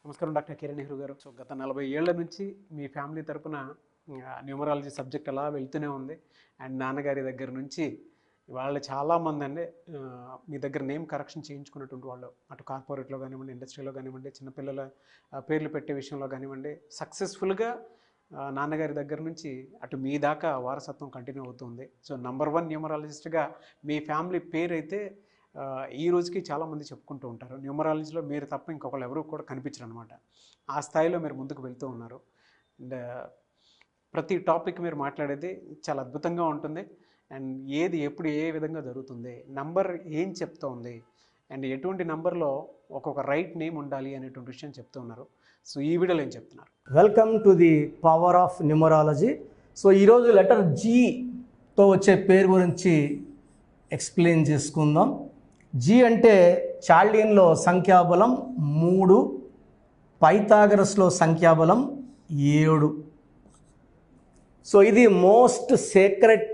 నమస్కారం డాక్టర్ కిరణ్ నెహ్రూ గారు. సో గత 40 ఏళ్ల నుంచి మీ ఫ్యామిలీ తరపున న్యూమరాలజీ సబ్జెక్ట్ అలా వెళ్తూనే ఉంది. అండ్ నాన్నగారి దగ్గర నుంచి వాళ్ళు చాలామంది అండి మీ దగ్గర నేమ్ కరెక్షన్ చేయించుకున్నటువంటి వాళ్ళు, అటు కార్పొరేట్లో కానివ్వండి, ఇండస్ట్రీలో కానివ్వండి, చిన్నపిల్లల పేర్లు పెట్టే విషయంలో కానివ్వండి, సక్సెస్ఫుల్గా నాన్నగారి దగ్గర నుంచి అటు మీ దాకా వారసత్వం కంటిన్యూ అవుతుంది. సో నంబర్ 1 న్యూమరాలజిస్ట్గా మీ ఫ్యామిలీ పేరు అయితే ఈ రోజుకి చాలామంది చెప్పుకుంటూ ఉంటారు. న్యూమరాలజీలో మీరు తప్ప ఇంకొకళ్ళు ఎవరు కూడా కనిపించరు అనమాట. ఆ స్థాయిలో మీరు ముందుకు వెళ్తూ ఉన్నారు. అండ్ ప్రతి టాపిక్ మీరు మాట్లాడేది చాలా అద్భుతంగా ఉంటుంది. అండ్ ఏది ఎప్పుడు ఏ విధంగా జరుగుతుంది, నంబర్ ఏం చెప్తోంది, అండ్ ఎటువంటి నంబర్లో ఒక్కొక్క రైట్ నేమ్ ఉండాలి అనేటువంటి విషయం చెప్తూ ఉన్నారు. సో ఈ వీడియోలో ఏం చెప్తున్నారు? Welcome to the power of numerology. So ఈరోజు లెటర్ జీతో వచ్చే పేరు గురించి ఎక్స్ప్లెయిన్ చేసుకుందాం. జీ అంటే చాల్డియన్లో సంఖ్యాబలం 3, పైథాగరస్లో సంఖ్యాబలం 7. సో ఇది మోస్ట్ సేక్రెడ్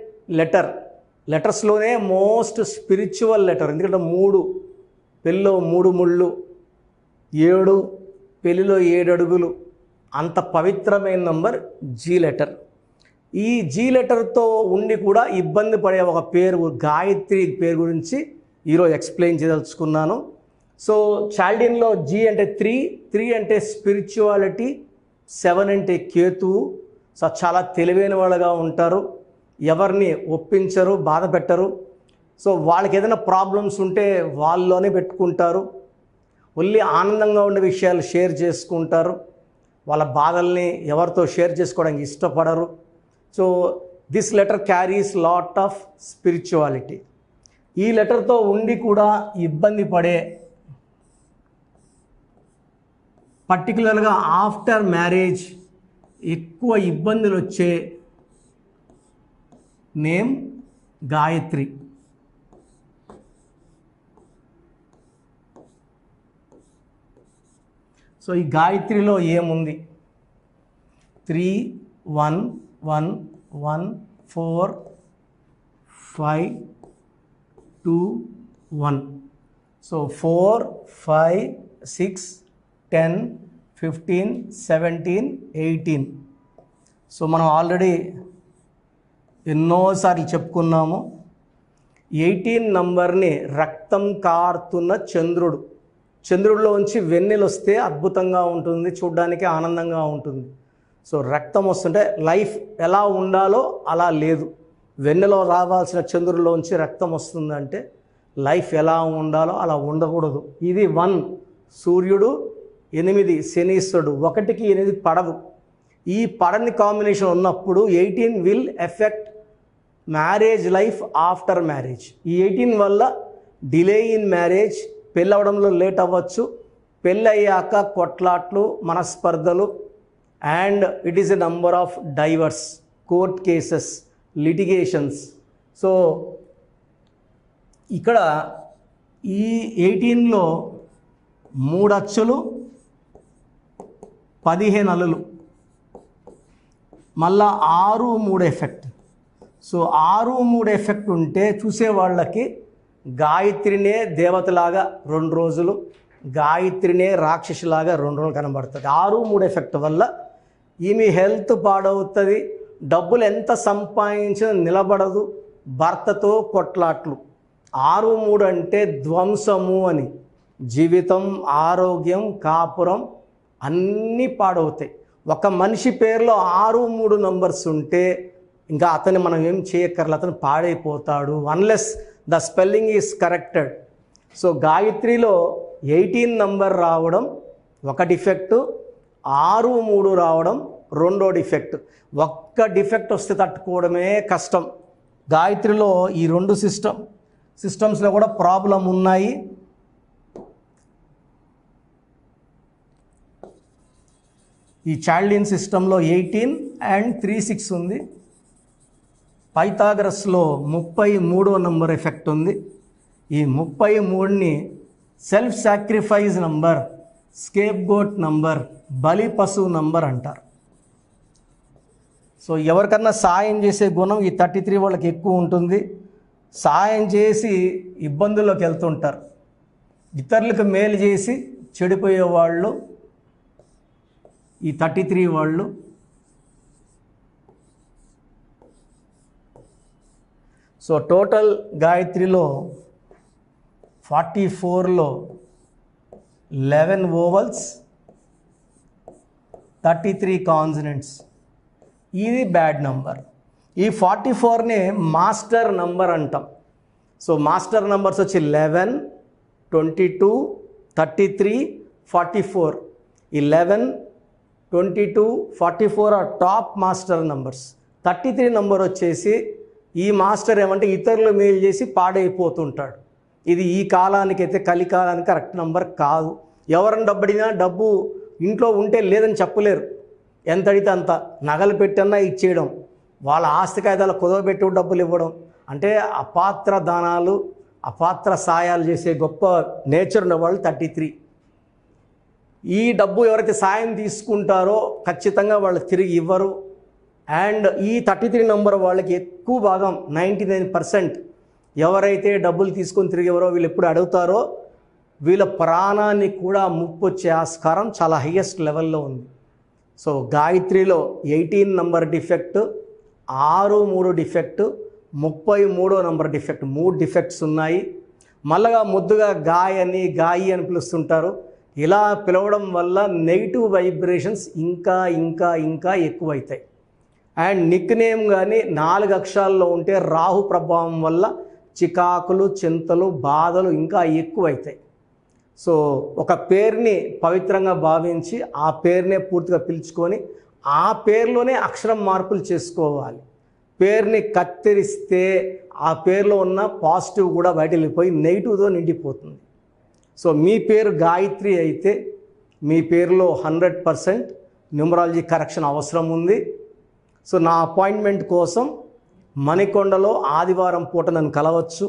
లెటర్స్లోనే మోస్ట్ స్పిరిచువల్ లెటర్. ఎందుకంటే 3 పెళ్ళిలో 3 ముళ్ళు, 7 పెళ్ళిలో 7 అడుగులు, అంత పవిత్రమైన నంబర్ జీ లెటర్. ఈ జీ లెటర్తో ఉండి కూడా ఇబ్బంది పడే ఒక పేరు, గాయత్రి పేరు గురించి ఈరోజు ఎక్స్ప్లెయిన్ చేయదలుచుకున్నాను. సో చాల్డియన్లో జీ అంటే 3 అంటే స్పిరిచువాలిటీ, 7 అంటే కేతువు. సో చాలా తెలివైన వాళ్ళగా ఉంటారు, ఎవరిని ఒప్పించరు, బాధ పెట్టరు. సో వాళ్ళకి ఏదైనా ప్రాబ్లమ్స్ ఉంటే వాళ్ళలోనే పెట్టుకుంటారు. ఓన్లీ ఆనందంగా ఉండే విషయాలు షేర్ చేసుకుంటారు, వాళ్ళ బాధల్ని ఎవరితో షేర్ చేసుకోవడానికి ఇష్టపడరు. So this letter carries lot of spirituality. ఈ లెటర్తో ఉండి కూడా ఇబ్బంది పడే, పర్టికులర్గా ఆఫ్టర్ మ్యారేజ్ ఎక్కువ ఇబ్బందులు వచ్చే నేమ్ గాయత్రి. సో ఈ గాయత్రిలో ఏముంది? 3 1 1 1 4 5 2 1. సో 4 5 6 10 15 17 18. సో మనం ఆల్రెడీ ఎన్నోసార్లు చెప్పుకున్నాము. 18 నంబర్ని రక్తం కారుతున్న చంద్రుడిలో ఉంచి వెన్నెలు వస్తే అద్భుతంగా ఉంటుంది, చూడ్డానికి ఆనందంగా ఉంటుంది. సో రక్తం వస్తుంటే లైఫ్ ఎలా ఉండాలో అలా లేదు. వెన్నెలో రావాల్సిన చంద్రుడిలోంచి రక్తం వస్తుందంటే లైఫ్ ఎలా ఉండాలో అలా ఉండకూడదు. ఇది 1 సూర్యుడు, 8 శనీశ్వరుడు, 1కి 8 పడదు. ఈ పడని కాంబినేషన్ ఉన్నప్పుడు 18 will effect marriage life after marriage. ఈ 18 వల్ల డిలే ఇన్ మ్యారేజ్, పెళ్ళవడంలో లేట్ అవ్వచ్చు, పెళ్ళయ్యాక కొట్లాట్లు, మనస్పర్ధలు, and it is a number of divorce, court cases, litigations. So ఇక్కడ ఈ 18లో 3 అచ్చులు, 15 అల్లులు, మళ్ళా 6 3 ఎఫెక్ట్. సో 6 3 ఎఫెక్ట్ ఉంటే చూసేవాళ్ళకి గాయత్రినే దేవతలాగా 2 రోజులు, గాయత్రినే రాక్షసిలాగా 2 రోజులు కనబడుతుంది. 6 3 ఎఫెక్ట్ వల్ల ఈమె హెల్త్ పాడవుతుంది, డబ్బులు ఎంత సంపాదించినా నిలబడదు, భర్తతో కొట్లాట్లు. 6 3 అంటే ధ్వంసము అని. జీవితం, ఆరోగ్యం, కాపురం అన్నీ పాడవుతాయి. ఒక మనిషి పేరులో 6 3 నంబర్స్ ఉంటే ఇంకా అతన్ని మనం ఏం చేయక్కర్లేదు, అతను పాడైపోతాడు, unless the spelling is corrected. So గాయత్రిలో 18 నంబర్ రావడం ఒక డిఫెక్టు, 6 3 రావడం రెండో డిఫెక్ట్. ఒక్క డిఫెక్ట్ వస్తే తట్టుకోవడమే కష్టం. గాయత్రిలో ఈ 2 సిస్టమ్స్లో కూడా ప్రాబ్లం ఉన్నాయి. ఈ చాల్డియన్ సిస్టంలో 18 అండ్ 3 6 ఉంది. పైథాగరస్లో 33వ నంబర్ ఎఫెక్ట్ ఉంది. ఈ 33ని self sacrifice number, scapegoat number, బలి పశువు నంబర్ అంటారు. సో ఎవరికన్నా సాయం చేసే గుణం ఈ 33 వాళ్ళకి ఎక్కువ ఉంటుంది. సాయం చేసి ఇబ్బందుల్లోకి వెళ్తుంటారు, ఇతరులకు మేలు చేసి చెడిపోయేవాళ్ళు ఈ 33 వాళ్ళు. సో టోటల్ గాయత్రిలో 44లో 11 ఓవల్స్, 33 కాన్సనెంట్స్. ఇది బ్యాడ్ నంబర్. ఈ 44నే మాస్టర్ నంబర్ అంటాం. సో మాస్టర్ నంబర్స్ వచ్చి 11, 22, 33, 44. 11, 22, 44 are top master numbers. 33 number వచ్చేసి ఈ మాస్టర్ ఏమంటే ఇతరులు మేలు చేసి పాడైపోతుంటాడు. ఇది ఈ కాలానికైతే కలికాలానికి కరెక్ట్ నంబర్ కాదు. ఎవరిని డబ్బడినా డబ్బు ఇంట్లో ఉంటే లేదని చెప్పలేరు. ఎంత అడిగితే అంత నగలు పెట్టన్నా ఇచ్చేయడం, వాళ్ళ ఆస్తి కాయిదాలు కుదవబెట్టి డబ్బులు ఇవ్వడం అంటే అపాత్ర దానాలు, అపాత్ర సాయాలు చేసే గొప్ప నేచర్ ఉన్న వాళ్ళు 33. ఈ డబ్బు ఎవరైతే సాయం తీసుకుంటారో ఖచ్చితంగా వాళ్ళు తిరిగి ఇవ్వరు. అండ్ ఈ 33 నంబర్ వాళ్ళకి ఎక్కువ భాగం 99% ఎవరైతే డబ్బులు తీసుకొని తిరిగి ఎవరో వీళ్ళు ఎప్పుడు అడుగుతారో వీళ్ళ ప్రాణాన్ని కూడా ముప్పు వచ్చే ఆస్కారం చాలా హైయెస్ట్ లెవెల్లో ఉంది. సో గాయత్రిలో 18 number defect, 63 defect, 33 number defect, 3 defects ఉన్నాయి. మళ్ళగా ముద్దుగా గాయి అని పిలుస్తుంటారు. ఇలా పిలవడం వల్ల నెగిటివ్ వైబ్రేషన్స్ ఇంకా ఇంకా ఇంకా ఎక్కువైతాయి. అండ్ నిక్ నేమ్ కానీ 4 అక్షరాల్లో ఉంటే రాహు ప్రభావం వల్ల చికాకులు, చింతలు, బాధలు ఇంకా ఎక్కువైతాయి. సో ఒక పేరుని పవిత్రంగా భావించి ఆ పేరునే పూర్తిగా పిలుచుకొని ఆ పేరులోనే అక్షరం మార్పులు చేసుకోవాలి. పేరుని కత్తిరిస్తే ఆ పేరులో ఉన్న పాజిటివ్ కూడా బయట వెళ్ళిపోయి నెగిటివ్తో నిండిపోతుంది. సో మీ పేరు గాయత్రి అయితే మీ పేరులో 100% న్యూమరాలజీ కరెక్షన్ అవసరం ఉంది. సో నా అపాయింట్మెంట్ కోసం మణికొండలో ఆదివారం పూట నన్ను కలవచ్చు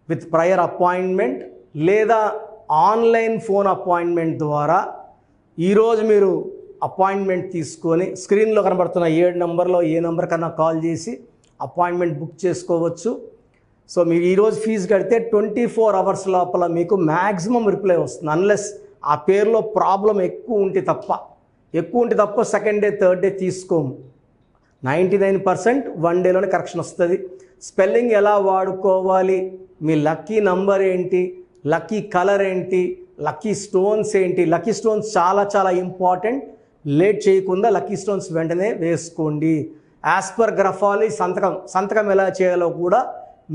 విత్ ప్రయర్ అపాయింట్మెంట్, లేదా ఆన్లైన్ ఫోన్ అపాయింట్మెంట్ ద్వారా ఈరోజు మీరు అపాయింట్మెంట్ తీసుకొని స్క్రీన్లో కనబడుతున్న 7 నంబర్లో ఏ నెంబర్ కన్నా కాల్ చేసి అపాయింట్మెంట్ బుక్ చేసుకోవచ్చు. సో మీరు ఈరోజు ఫీజు కడితే 24 అవర్స్ లోపల మీకు మ్యాక్సిమం రిప్లై వస్తుంది. అన్లెస్ ఆ పేరులో ప్రాబ్లం ఎక్కువ ఉంటే తప్ప సెకండ్ డే థర్డ్ డే తీసుకోము. 99% 1 డేలోనే కరెక్షన్ వస్తుంది. స్పెల్లింగ్ ఎలా వాడుకోవాలి, మీ లక్కీ నంబర్ ఏంటి, లక్కీ కలర్ ఏంటి, లక్కీ స్టోన్స్ ఏంటి. లక్కీ స్టోన్స్ చాలా చాలా ఇంపార్టెంట్. లేట్ చేయకుండా లక్కీ స్టోన్స్ వెంటనే వేసుకోండి. యాజ్ పర్ గ్రఫాలజీ సంతకం ఎలా చేయాలో కూడా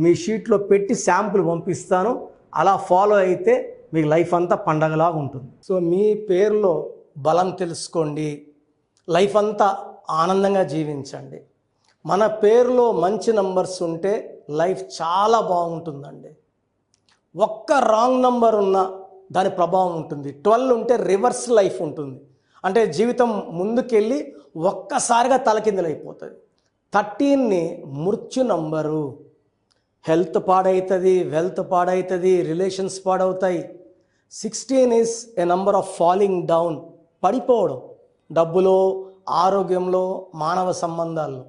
మీ షీట్లో పెట్టి శాంపుల్ పంపిస్తాను. అలా ఫాలో అయితే మీకు లైఫ్ అంతా పండగలాగా ఉంటుంది. సో మీ పేరులో బలం తెలుసుకోండి, లైఫ్ అంతా ఆనందంగా జీవించండి. మన పేరులో మంచి నంబర్స్ ఉంటే లైఫ్ చాలా బాగుంటుందండి. ఒక్క రాంగ్ నంబర్ ఉన్నా దాని ప్రభావం ఉంటుంది. 12 ఉంటే రివర్స్ లైఫ్ ఉంటుంది. అంటే జీవితం ముందుకెళ్ళి ఒక్కసారిగా తలకిందులైపోతుంది. 13ని మృత్యు నంబరు. హెల్త్ పాడవుతుంది, వెల్త్ పాడవుతుంది, రిలేషన్స్ పాడవుతాయి. 16 is a number of falling down, పడిపోవడం, డబ్బులో, ఆరోగ్యంలో, మానవ సంబంధాల్లో.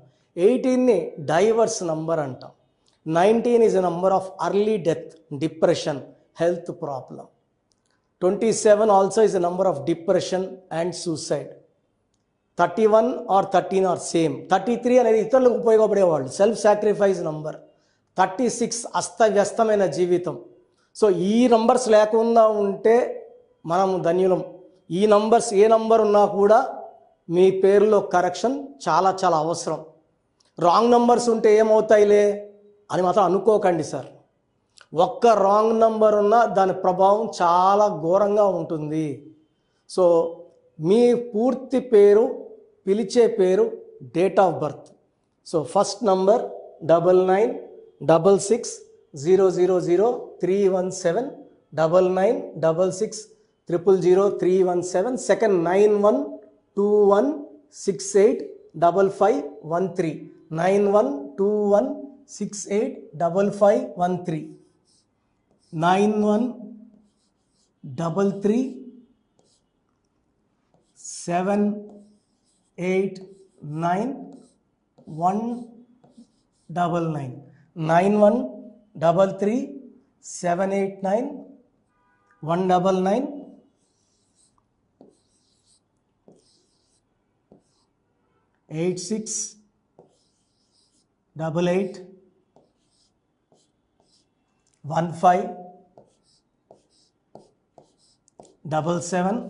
18ని డైవర్స్ నంబర్ అంటాం. 19 is a number of early death, depression, health problem. 27 also is a number of depression and suicide. 31 or 13 or same. 33 అనేది ఇతరులకు ఉపయోగపడేవాళ్ళు, సెల్ఫ్ సాక్రిఫైస్ నంబర్. 36 అస్తవ్యస్తమైన జీవితం. సో ఈ నంబర్స్ లేకుండా ఉంటే మనం ధన్యులం. ఈ నంబర్స్ ఏ నంబర్ ఉన్నా కూడా మీ పేరులో కరెక్షన్ చాలా చాలా అవసరం. రాంగ్ నంబర్స్ ఉంటే ఏమవుతాయిలే అని మాత్రం అనుకోకండి సార్. ఒక్క రాంగ్ నంబర్ ఉన్నా దాని ప్రభావం చాలా ఘోరంగా ఉంటుంది. సో మీ పూర్తి పేరు, పిలిచే పేరు, date of birth. So first number 9966000317, 9966000317. Second 9121685513, 9121685513, 9133789199, 9133789199. 8688 15 77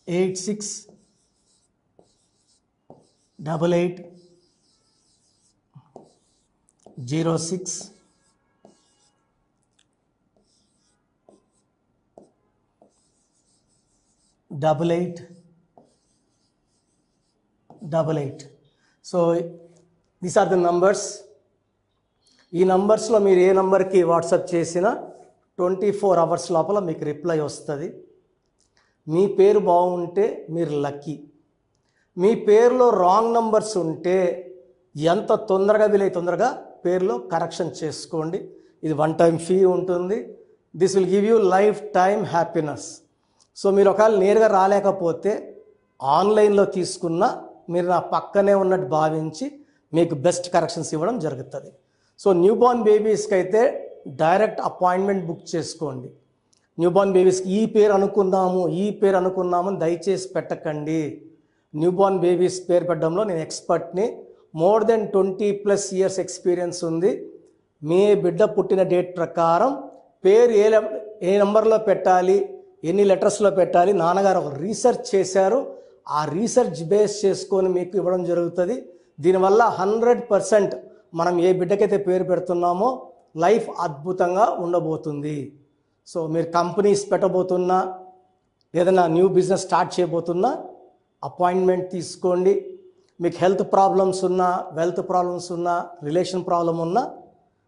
86 88 06 88 88. So these are the numbers. ఈ నంబర్స్లో మీరు ఏ నంబర్కి వాట్సాప్ చేసినా 24 అవర్స్ లోపల మీకు రిప్లై వస్తుంది. మీ పేరు బాగుంటే మీరు లక్కీ. మీ పేరులో రాంగ్ నంబర్స్ ఉంటే ఎంత తొందరగా వీలైతే తొందరగా పేరులో కరెక్షన్ చేసుకోండి. ఇది 1 టైం ఫీ ఉంటుంది. This will give you life time happiness. So మీరు ఒకవేళ నేరుగా రాలేకపోతే ఆన్లైన్లో తీసుకున్న మీరు నా పక్కనే ఉన్నట్టు భావించి మీకు బెస్ట్ కరెక్షన్స్ ఇవ్వడం జరుగుతుంది. సో న్యూబార్న్ బేబీస్కి అయితే డైరెక్ట్ అపాయింట్మెంట్ బుక్ చేసుకోండి. న్యూబార్న్ బేబీస్కి ఈ పేరు అనుకున్నాము దయచేసి పెట్టకండి. న్యూబార్న్ బేబీస్ పేరు పెట్టడంలో నేను ఎక్స్పర్ట్ని. మోర్ దెన్ 20+ ఇయర్స్ ఎక్స్పీరియన్స్ ఉంది. మీ బిడ్డ పుట్టిన డేట్ ప్రకారం పేరు ఏ నెంబర్లో పెట్టాలి, ఎన్ని లెటర్స్లో పెట్టాలి, నాన్నగారు ఒక రీసెర్చ్ చేశారు. ఆ రీసెర్చ్ బేస్ చేసుకొని మీకు ఇవ్వడం జరుగుతుంది. దీనివల్ల 100% మనం ఏ బిడ్డకైతే పేరు పెడుతున్నామో లైఫ్ అద్భుతంగా ఉండబోతుంది. సో మీరు కంపెనీస్ పెట్టబోతున్నా, ఏదైనా న్యూ బిజినెస్ స్టార్ట్ చేయబోతున్నా అపాయింట్మెంట్ తీసుకోండి. మీకు హెల్త్ ప్రాబ్లమ్స్ ఉన్నా, వెల్త్ ప్రాబ్లమ్స్ ఉన్నా, రిలేషన్ ప్రాబ్లం ఉన్నా,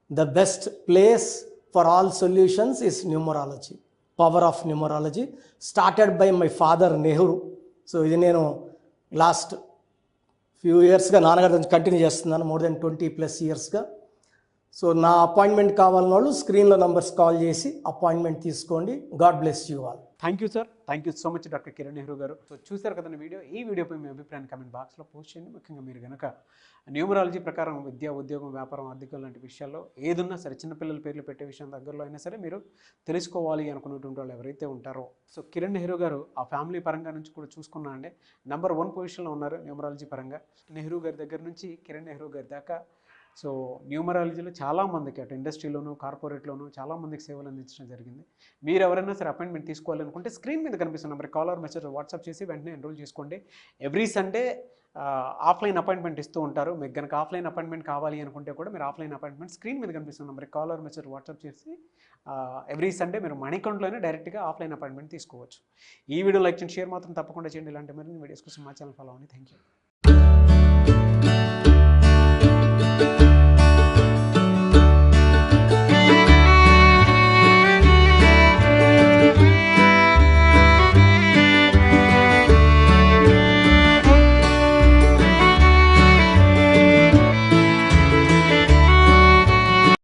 the best place for all solutions is numerology. Power of numerology started by my father Nehru. So ఇది నేను లాస్ట్ ఫ్యూ ఇయర్స్గా నాన్నగారి నుంచి కంటిన్యూ చేస్తున్నాను, మోర్ దెన్ 20+ ఇయర్స్గా. సో నా అపాయింట్మెంట్ కావాలన్న వాళ్ళు స్క్రీన్లో నంబర్స్ కాల్ చేసి అపాయింట్మెంట్ తీసుకోండి. God bless you all. Thank you sir. Thank you so much doctor Kiran Nehru గారు. సో చూశారు కదండి వీడియో. ఈ వీడియోపై మీ అభిప్రాయాన్ని కమెంట్ బాక్స్లో పోస్ట్ చేయండి. ముఖ్యంగా మీరు కనుక న్యూమరాలజీ ప్రకారం విద్య, ఉద్యోగం, వ్యాపారం, ఆర్థికం లాంటి విషయాల్లో ఏదున్నా సరే, చిన్నపిల్లల పేర్లు పెట్టే విషయం దగ్గరలో అయినా సరే మీరు తెలుసుకోవాలి అనుకున్నటువంటి వాళ్ళు ఎవరైతే ఉంటారో, సో కిరణ్ నెహ్రూ గారు ఆ ఫ్యామిలీ పరంగా నుంచి కూడా చూసుకున్నా అండి నెంబర్ 1 పొజిషన్లో ఉన్నారు న్యూమరాలజీ పరంగా. నెహ్రూ గారి దగ్గర నుంచి కిరణ్ నెహ్రూ గారి దాకా సో న్యూమరాలజీలో చాలామందికి అటు ఇండస్ట్రీలోను, కార్పొరేట్లోను చాలామందికి సేవలు అందించడం జరిగింది. మీరు ఎవరైనా సరే అపాయింట్మెంట్ తీసుకోవాలనుకుంటే స్క్రీన్ మీద కనిపిస్తున్న number call or message WhatsApp చేసి వెంటనే ఎన్రోల్ చేసుకోండి. ఎవ్రీ సండే ఆఫ్లైన్ అపాయింట్మెంట్ ఇస్తూ ఉంటారు. మీకు కనుక ఆఫ్లైన్ అపాయింట్మెంట్ కావాలి అనుకుంటే కూడా మీరు ఆఫ్లైన్ అపాయింట్మెంట్ స్క్రీన్ మీద కనిపిస్తున్న number call or message WhatsApp చేసి ఎవ్రీ సండే మీరు మణికంట్లోనే డైరెక్ట్గా ఆఫ్లైన్ అపాయింట్మెంట్ తీసుకోవచ్చు. ఈ వీడియో లైక్ చేయండి, షేర్ మాత్రం తప్పకుండా చేయండి. ఇలాంటి మరిన్ని వీడియోస్ కోసం మా ఛానల్ ఫాలో అవ్వండి. Thank you.